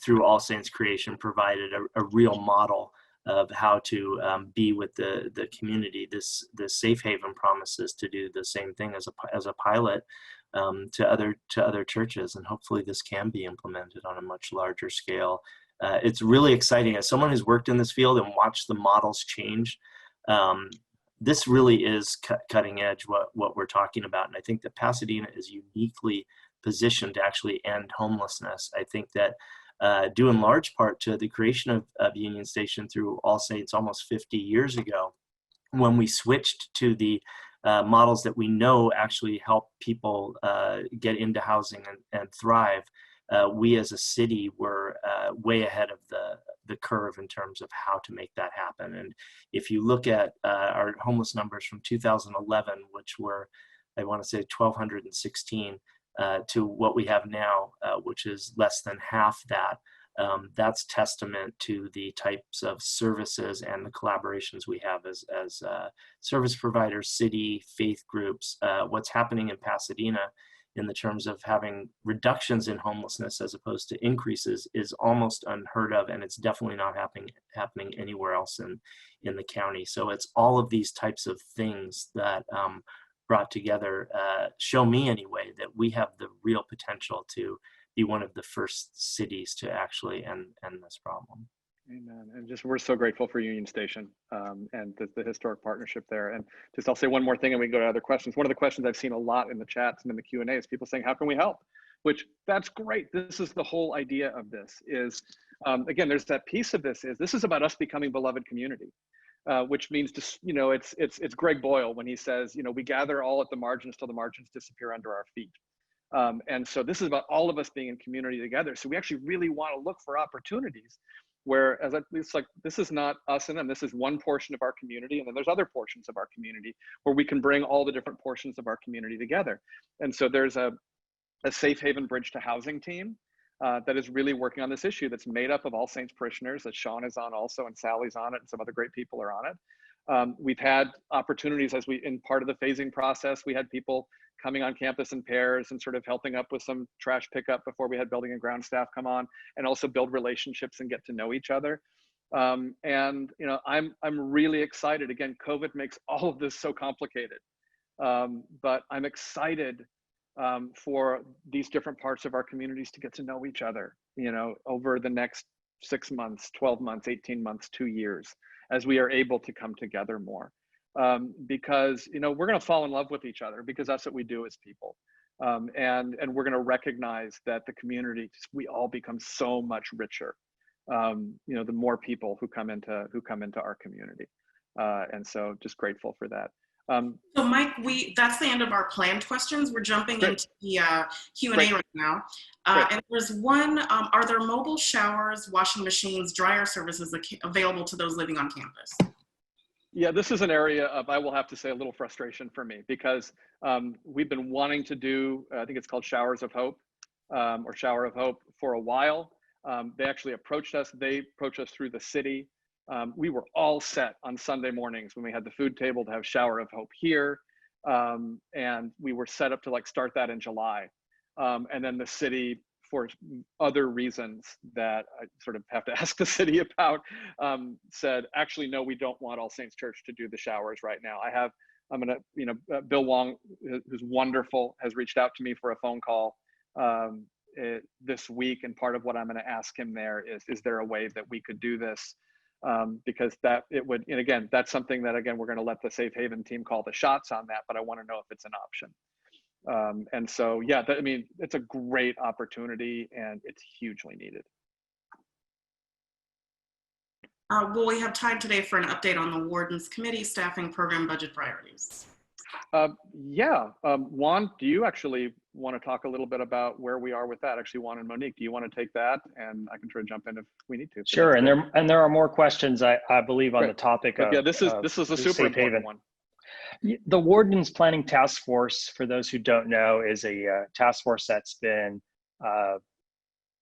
through All Saints creation, provided a real model of how to be with the community, this safe haven promises to do the same thing as a pilot to other churches, and hopefully this can be implemented on a much larger scale. It's really exciting as someone who's worked in this field and watched the models change. This really is cutting edge what we're talking about, and I think that Pasadena is uniquely positioned to actually end homelessness. I think that due in large part to the creation of Union Station through All Saints almost 50 years ago, when we switched to the models that we know actually help people get into housing and thrive. We as a city were way ahead of the curve in terms of how to make that happen. And if you look at our homeless numbers from 2011, which were, I want to say 1,216, to what we have now, which is less than half that, that's testament to the types of services and the collaborations we have as service providers, city, faith groups. What's happening in Pasadena in the terms of having reductions in homelessness as opposed to increases is almost unheard of, and it's definitely not happening anywhere else in the county. So it's all of these types of things that brought together show me anyway that we have the real potential to be one of the first cities to actually end this problem. Amen. And just, we're so grateful for Union Station and the historic partnership there. And just, I'll say one more thing and we can go to other questions. One of the questions I've seen a lot in the chats and in the Q&A is people saying, how can we help? Which, that's great. This is the whole idea of this is, again, there's that piece of this is about us becoming beloved community, which means, just, you know, it's Greg Boyle when he says, you know, we gather all at the margins till the margins disappear under our feet. And so this is about all of us being in community together. So we actually really want to look for opportunities where, it's like, this is not us and them, this is one portion of our community, and then there's other portions of our community where we can bring all the different portions of our community together. And so there's a Safe Haven Bridge to Housing team that is really working on this issue, that's made up of All Saints parishioners, that Shawn is on also, and Sally's on it, and some other great people are on it. We've had opportunities in part of the phasing process, we had people coming on campus in pairs and sort of helping up with some trash pickup before we had building and ground staff come on, and also build relationships and get to know each other. And you know, I'm really excited. Again, COVID makes all of this so complicated, but I'm excited for these different parts of our communities to get to know each other, you know, over the next 6 months, 12 months, 18 months, 2 years, as we are able to come together more. Because, you know, we're going to fall in love with each other, because that's what we do as people. And we're going to recognize that the community, we all become so much richer, you know, the more people who come into our community. And so just grateful for that. So Mike, that's the end of our planned questions. We're jumping into the Q&A right now. And there's one, are there mobile showers, washing machines, dryer services available to those living on campus? Yeah, this is an area of, I will have to say, a little frustration for me, because we've been wanting to do, I think it's called Showers of Hope, or Shower of Hope, for a while. They actually approached us. They approached us through the city. We were all set on Sunday mornings when we had the food table to have Shower of Hope here. And we were set up to like start that in July. And then the city, for other reasons that I sort of have to ask the city about, said, actually, no, we don't want All Saints Church to do the showers right now. I'm gonna, Bill Wong, who's wonderful, has reached out to me for a phone call this week. And part of what I'm gonna ask him there is there a way that we could do this? Because that it would, and again, that's something that, again, we're gonna let the Safe Haven team call the shots on that, but I wanna know if it's an option. And so, yeah, I mean, it's a great opportunity and it's hugely needed. Will we have time today for an update on the Warden's committee, staffing, program, budget priorities? Yeah, Juan, do you actually want to talk a little bit about where we are with that? Actually, Juan and Monique, do you want to take that? And I can try to jump in if we need to. Sure, and there are more questions, I believe, on the topic of, yeah, this is a super important one. The Warden's Planning Task Force, for those who don't know, is a task force that's been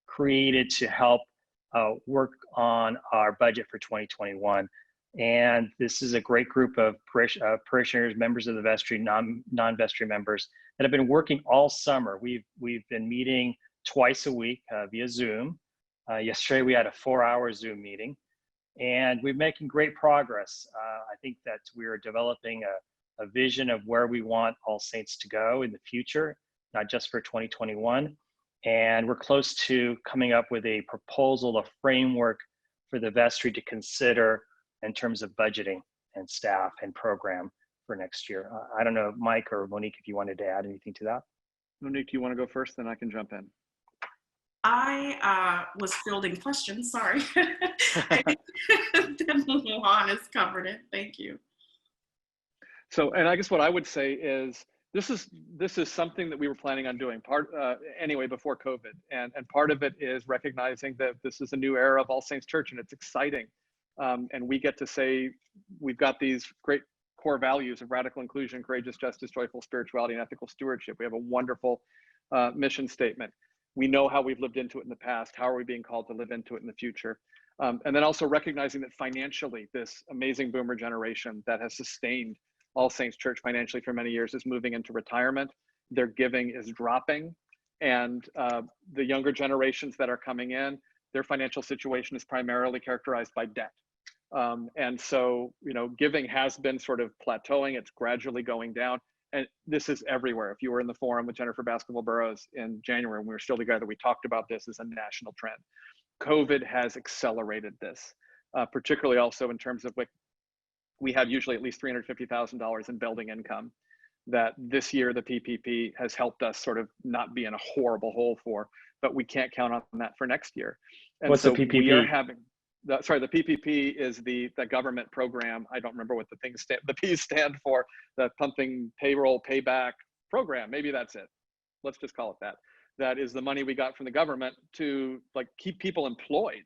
created to help work on our budget for 2021. And this is a great group of parishioners, members of the vestry, non-vestry members that have been working all summer. We've been meeting twice a week via Zoom. Yesterday we had a 4-hour Zoom meeting, and we're making great progress. I think that we are developing a vision of where we want All Saints to go in the future, not just for 2021. And we're close to coming up with a proposal, a framework for the vestry to consider in terms of budgeting and staff and program for next year. I don't know, Mike or Monique, if you wanted to add anything to that. Monique, do you want to go first? Then I can jump in. I was fielding questions, sorry. I think Juan has covered it, thank you. So, and I guess what I would say is, this is something that we were planning on doing anyway before COVID, and part of it is recognizing that this is a new era of All Saints Church and it's exciting, and we get to say we've got these great core values of radical inclusion, courageous justice, joyful spirituality, and ethical stewardship. We have a wonderful mission statement. We know how we've lived into it in the past. How are we being called to live into it in the future? And then also recognizing that financially, this amazing boomer generation that has sustained All Saints Church financially for many years is moving into retirement. Their giving is dropping. And the younger generations that are coming in, their financial situation is primarily characterized by debt. And so, giving has been sort of plateauing. It's gradually going down. And this is everywhere. If you were in the forum with Jennifer Baskerville-Burrows in January, when we were still together, we talked about this as a national trend. COVID has accelerated this, particularly also in terms of we have usually at least $350,000 in building income that this year the PPP has helped us sort of not be in a horrible hole for, but we can't count on that for next year. And what's so the PPP? We are having, the PPP is the government program. I don't remember what the P's stand for, the pumping payroll payback program. Maybe that's it. Let's just call it that. That is the money we got from the government to keep people employed.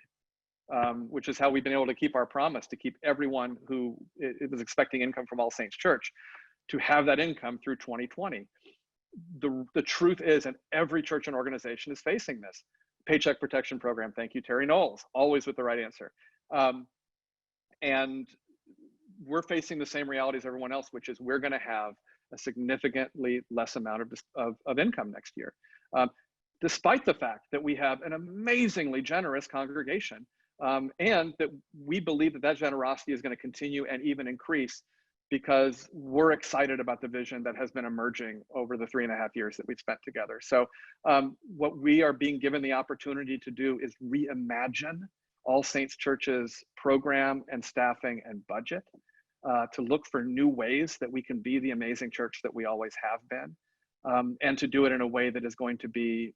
Which is how we've been able to keep our promise to keep everyone who was expecting income from All Saints Church to have that income through 2020. The truth is, and every church and organization is facing this. Paycheck Protection Program, thank you, Terry Knowles, always with the right answer. And we're facing the same reality as everyone else, which is we're gonna have a significantly less amount of income next year. Despite the fact that we have an amazingly generous congregation, and that we believe that generosity is going to continue and even increase because we're excited about the vision that has been emerging over the 3.5 years that we've spent together. So what we are being given the opportunity to do is reimagine All Saints Church's program and staffing and budget, to look for new ways that we can be the amazing church that we always have been, and to do it in a way that is going to be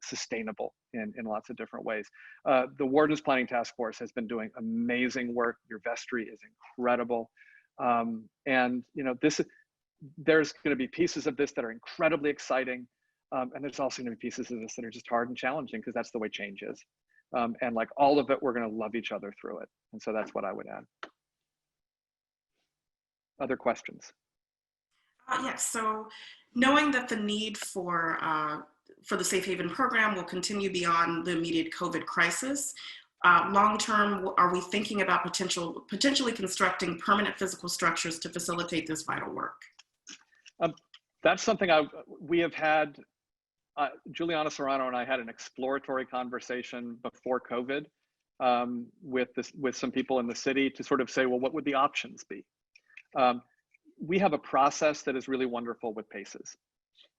sustainable in lots of different ways. The Warden's Planning Task Force has been doing amazing work. Your vestry is incredible. And there's going to be pieces of this that are incredibly exciting. And there's also going to be pieces of this that are just hard and challenging because that's the way change is. And like all of it, we're going to love each other through it. And so that's what I would add. Other questions? Yes, so knowing that the need for the Safe Haven program will continue beyond the immediate COVID crisis, long-term, are we thinking about potentially constructing permanent physical structures to facilitate this vital work? That's something we have had. Juliana Serrano and I had an exploratory conversation before COVID with some people in the city to sort of say, well, what would the options be? We have a process that is really wonderful with PACES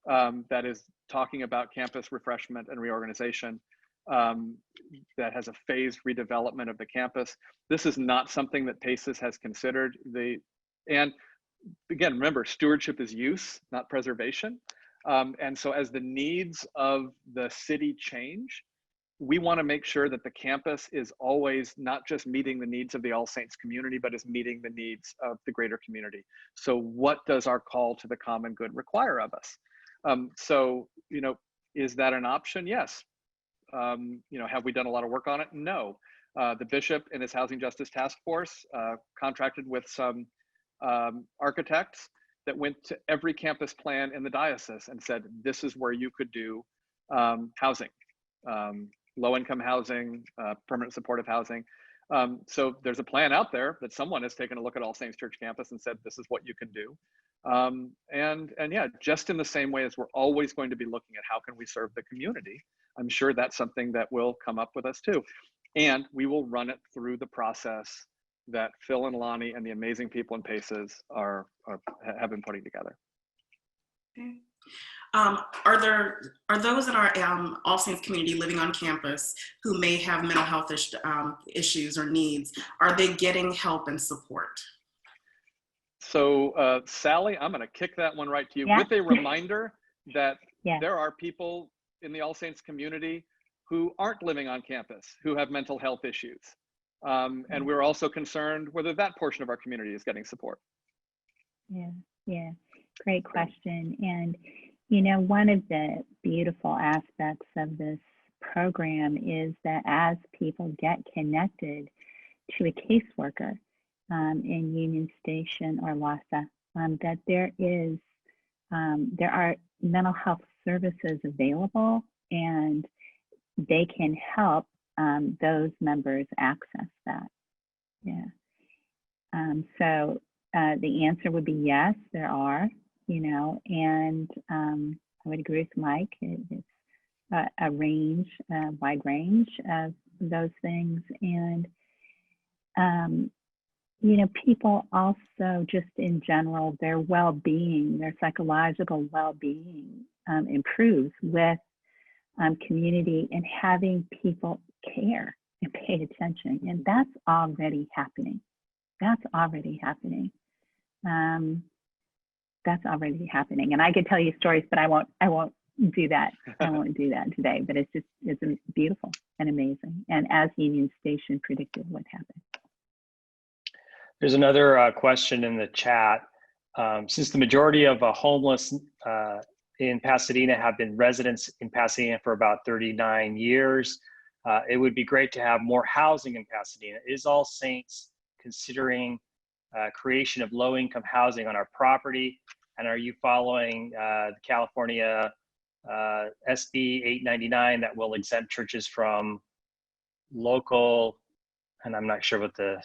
that is talking about campus refreshment and reorganization, that has a phased redevelopment of the campus. This is not something that PACES has considered. And again, remember, stewardship is use, not preservation. And so as the needs of the city change, we want to make sure that the campus is always not just meeting the needs of the All Saints community, but is meeting the needs of the greater community. So what does our call to the common good require of us? So, you know, is that an option? Yes. You know, have we done a lot of work on it? No. The bishop and his Housing Justice Task Force contracted with some architects that went to every campus plan in the diocese and said, this is where you could do housing, low-income housing, permanent supportive housing. So there's a plan out there that someone has taken a look at All Saints Church campus and said, this is what you can do. And yeah, just in the same way as we're always going to be looking at how can we serve the community, I'm sure that's something that will come up with us too. And we will run it through the process that Phil and Lonnie and the amazing people in PACES have been putting together. Okay. Are those in our All Saints community living on campus who may have mental health issues or needs, are they getting help and support? So Sally, I'm going to kick that one right to you with a reminder that there are people in the All Saints community who aren't living on campus, who have mental health issues. And we're also concerned whether that portion of our community is getting support. Yeah, great question. And, you know, one of the beautiful aspects of this program is that as people get connected to a caseworker in Union Station or LASA, that there are mental health services available, and they can help those members access that. So the answer would be yes, there are, you know, and I would agree with Mike. It's a range, a wide range of those things. And, you know, people also just in general, their well-being, their psychological well-being improves with community and having people care and pay attention. And that's already happening. That's already happening. That's already happening. And I could tell you stories, but I won't do that. I won't do that today, but it's beautiful and amazing. And as Union Station predicted would happen. There's another question in the chat. Since the majority of homeless in Pasadena have been residents in Pasadena for about 39 years, it would be great to have more housing in Pasadena. Is All Saints considering creation of low-income housing on our property? And are you following the California SB 899 that will exempt churches from local, and I'm not sure what the,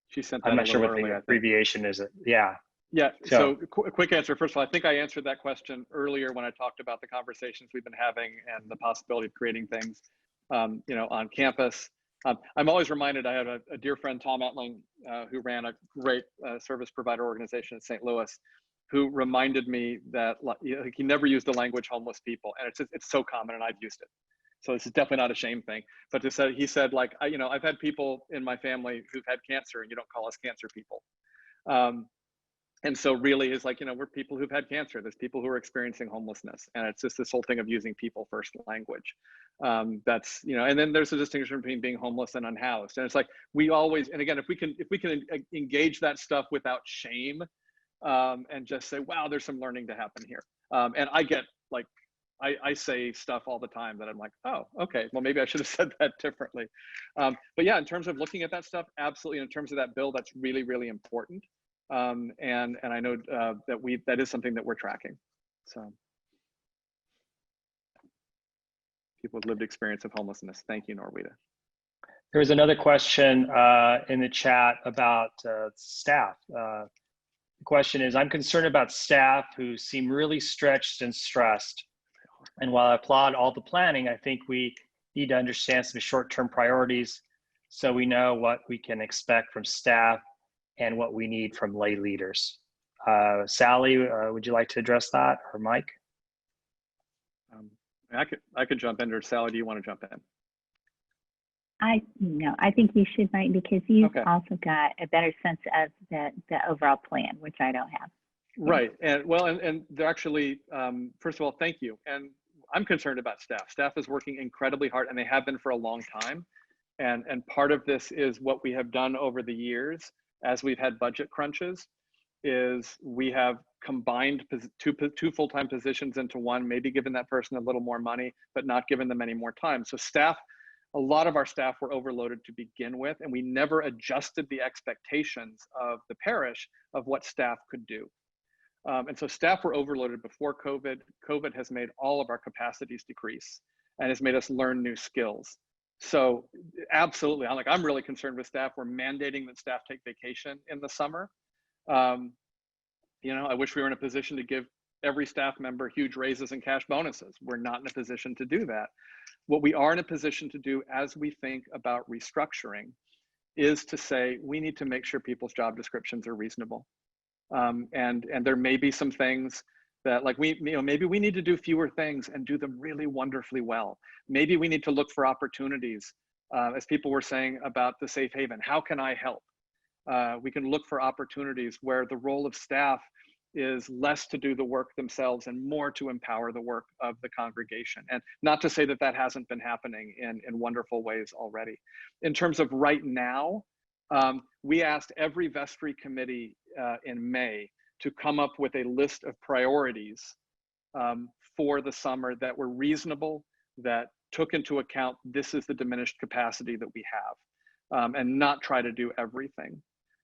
she sent that I'm not sure what earlier, the abbreviation is. Yeah. Yeah, so quick answer. First of all, I think I answered that question earlier when I talked about the conversations we've been having and the possibility of creating things, you know, on campus. I'm always reminded, I have a dear friend, Tom Etling, who ran a great service provider organization in St. Louis, who reminded me that he never used the language homeless people, and it's so common, and I've used it. So this is definitely not a shame thing. But he said, like, you know, I've had people in my family who've had cancer, and you don't call us cancer people. And so really is like, you know, we're people who've had cancer. There's people who are experiencing homelessness. And it's just this whole thing of using people first language. That's, you know, and then there's a distinction between being homeless and unhoused. And it's like, we always, and again, if we can engage that stuff without shame and just say, wow, there's some learning to happen here. And I get like, I say stuff all the time that I'm like, oh, okay, well, maybe I should have said that differently. But yeah, in terms of looking at that stuff, absolutely. In terms of that bill, that's really, really important. And I know that is something that we're tracking. So people with lived experience of homelessness. Thank you, Norwita. There's another question in the chat about staff. The question is, I'm concerned about staff who seem really stretched and stressed. And while I applaud all the planning, I think we need to understand some short-term priorities so we know what we can expect from staff and what we need from lay leaders. Sally, would you like to address that, or Mike? I could jump in, or Sally, do you want to jump in? I think you should, Mike, because you've also got a better sense of the overall plan, which I don't have. Right, and well, and they're actually, first of all, thank you. And I'm concerned about staff. Staff is working incredibly hard, and they have been for a long time. And part of this is what we have done over the years as we've had budget crunches, is we have combined two full-time positions into one, maybe given that person a little more money, but not given them any more time. So staff, a lot of our staff were overloaded to begin with, and we never adjusted the expectations of the parish of what staff could do. And so staff were overloaded before COVID. COVID has made all of our capacities decrease and has made us learn new skills. So absolutely, I'm really concerned with staff. We're mandating that staff take vacation in the summer. You know, I wish we were in a position to give every staff member huge raises and cash bonuses. We're not in a position to do that. What we are in a position to do as we think about restructuring is to say, we need to make sure people's job descriptions are reasonable. And there may be some things that, like, maybe we need to do fewer things and do them really wonderfully well. Maybe we need to look for opportunities, as people were saying about the safe haven. How can I help? We can look for opportunities where the role of staff is less to do the work themselves and more to empower the work of the congregation. And not to say that that hasn't been happening in wonderful ways already. In terms of right now, we asked every vestry committee in May to come up with a list of priorities for the summer that were reasonable, that took into account this is the diminished capacity that we have, and not try to do everything.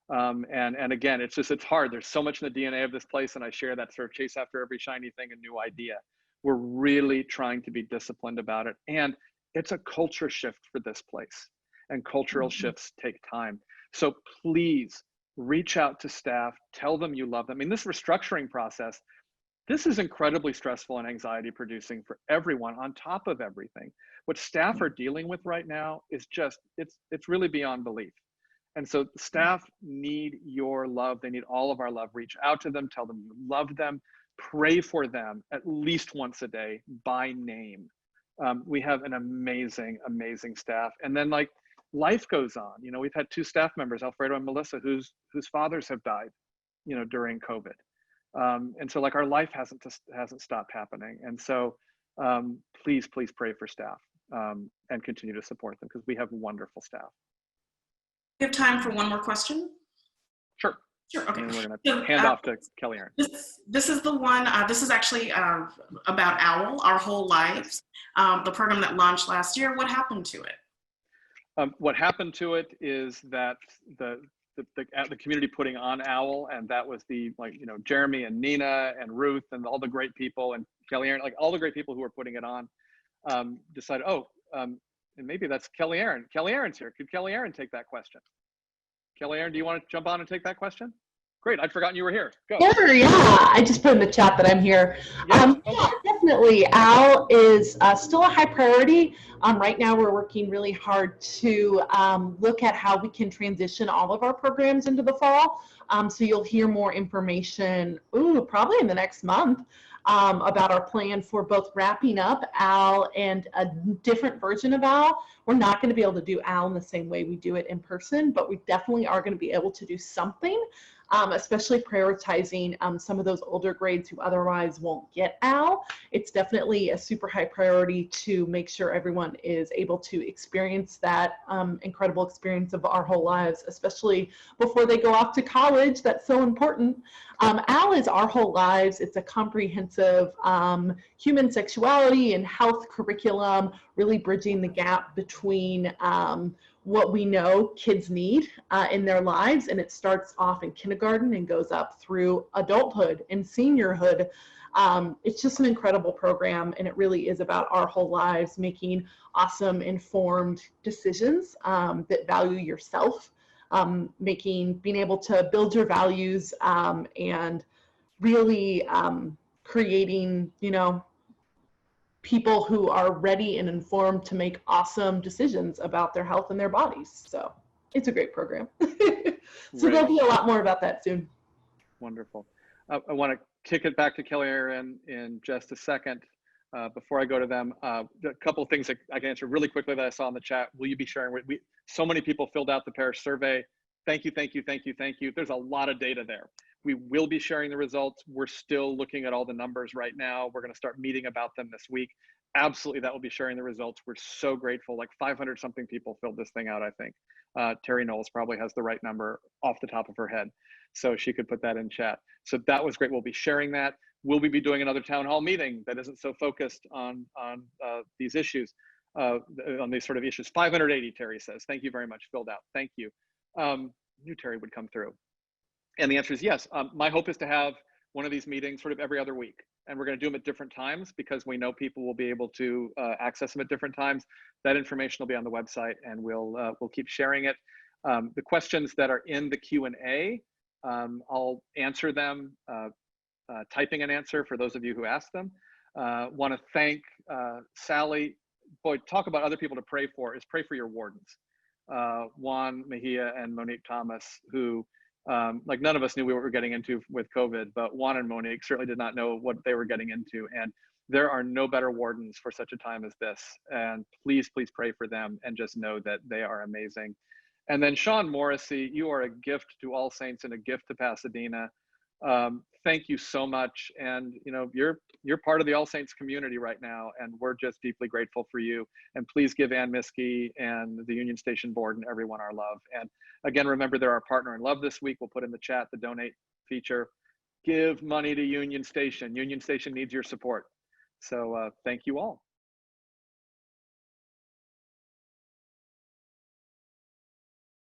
And again, it's hard. There's so much in the DNA of this place, and I share that sort of chase after every shiny thing and new idea. We're really trying to be disciplined about it. And it's a culture shift for this place, and cultural shifts take time. So please reach out to staff, tell them you love them. I mean, this restructuring process, this is incredibly stressful and anxiety producing for everyone on top of everything. What staff are dealing with right now is just, it's really beyond belief. And so staff need your love. They need all of our love. Reach out to them, tell them you love them, pray for them at least once a day by name. We have an amazing, amazing staff. And then, like, life goes on. You know, we've had two staff members, Alfredo and Melissa, whose fathers have died, you know, during COVID. And so, like, our life hasn't stopped happening. And so please pray for staff and continue to support them, because we have wonderful staff. We have time for one more question. Sure. Sure, okay. And we're gonna hand off to Kelly Erin. This is the one, this is actually about OWL, Our Whole Lives, the program that launched last year. What happened to it? What happened to it is that the community putting on OWL, and that was Jeremy and Nina and Ruth and all the great people, and Kelly Erin, like all the great people who were putting it on, decided, and maybe that's Kelly Erin. Kelly Erin's here. Could Kelly Erin take that question? Kelly Erin, do you want to jump on and take that question? Great, I'd forgotten you were here. Go. Sure, yeah. I just put in the chat that I'm here. Yeah, definitely. OWL is still a high priority. Right now, we're working really hard to look at how we can transition all of our programs into the fall. So you'll hear more information, probably in the next month, about our plan for both wrapping up OWL and a different version of OWL. We're not going to be able to do OWL in the same way we do it in person, but we definitely are going to be able to do something, especially prioritizing some of those older grades who otherwise won't get OWL. It's definitely a super high priority to make sure everyone is able to experience that incredible experience of Our Whole Lives, especially before they go off to college. That's so important. OWL is Our Whole Lives. It's a comprehensive human sexuality and health curriculum, really bridging the gap between what we know kids need in their lives. And it starts off in kindergarten and goes up through adulthood and seniorhood. It's just an incredible program, and it really is about our whole lives, making awesome, informed decisions that value yourself being able to build your values and really creating, you know, people who are ready and informed to make awesome decisions about their health and their bodies. So it's a great program. So there'll be a lot more about that soon. Wonderful. I want to kick it back to Kelly Erin in just a second. Before I go to them, a couple of things that I can answer really quickly that I saw in the chat. Will you be sharing with me? So many people filled out the parish survey. Thank you, thank you, thank you, thank you. There's a lot of data there. We will be sharing the results. We're still looking at all the numbers right now. We're going to start meeting about them this week. Absolutely, that will be sharing the results. We're so grateful. Like 500 something people filled this thing out, I think. Terry Knowles probably has the right number off the top of her head, so she could put that in chat. So that was great. We'll be sharing that. Will we be doing another town hall meeting that isn't so focused on these issues, on these sort of issues? 580, Terry says. Thank you very much, filled out. Thank you. Knew Terry would come through. And the answer is yes. My hope is to have one of these meetings sort of every other week. And we're going to do them at different times because we know people will be able to access them at different times. That information will be on the website, and we'll keep sharing it. The questions that are in the Q&A, I'll answer them, typing an answer for those of you who asked them. Want to thank Sally. Boy, talk about other people to pray for, is pray for your wardens. Juan Meja and Monique Thomas, who like none of us knew what we were getting into with COVID, but Juan and Monique certainly did not know what they were getting into. And there are no better wardens for such a time as this. And please, please pray for them and just know that they are amazing. And then Shawn Morrissey, you are a gift to All Saints and a gift to Pasadena. Thank you so much. And you know, you're part of the All Saints community right now, and we're just deeply grateful for you. And please give Ann Miskey and the Union Station Board and everyone our love. And again, remember, they're our partner in love this week. We'll put in the chat the donate feature. Give money to Union Station. Union Station needs your support. So thank you all.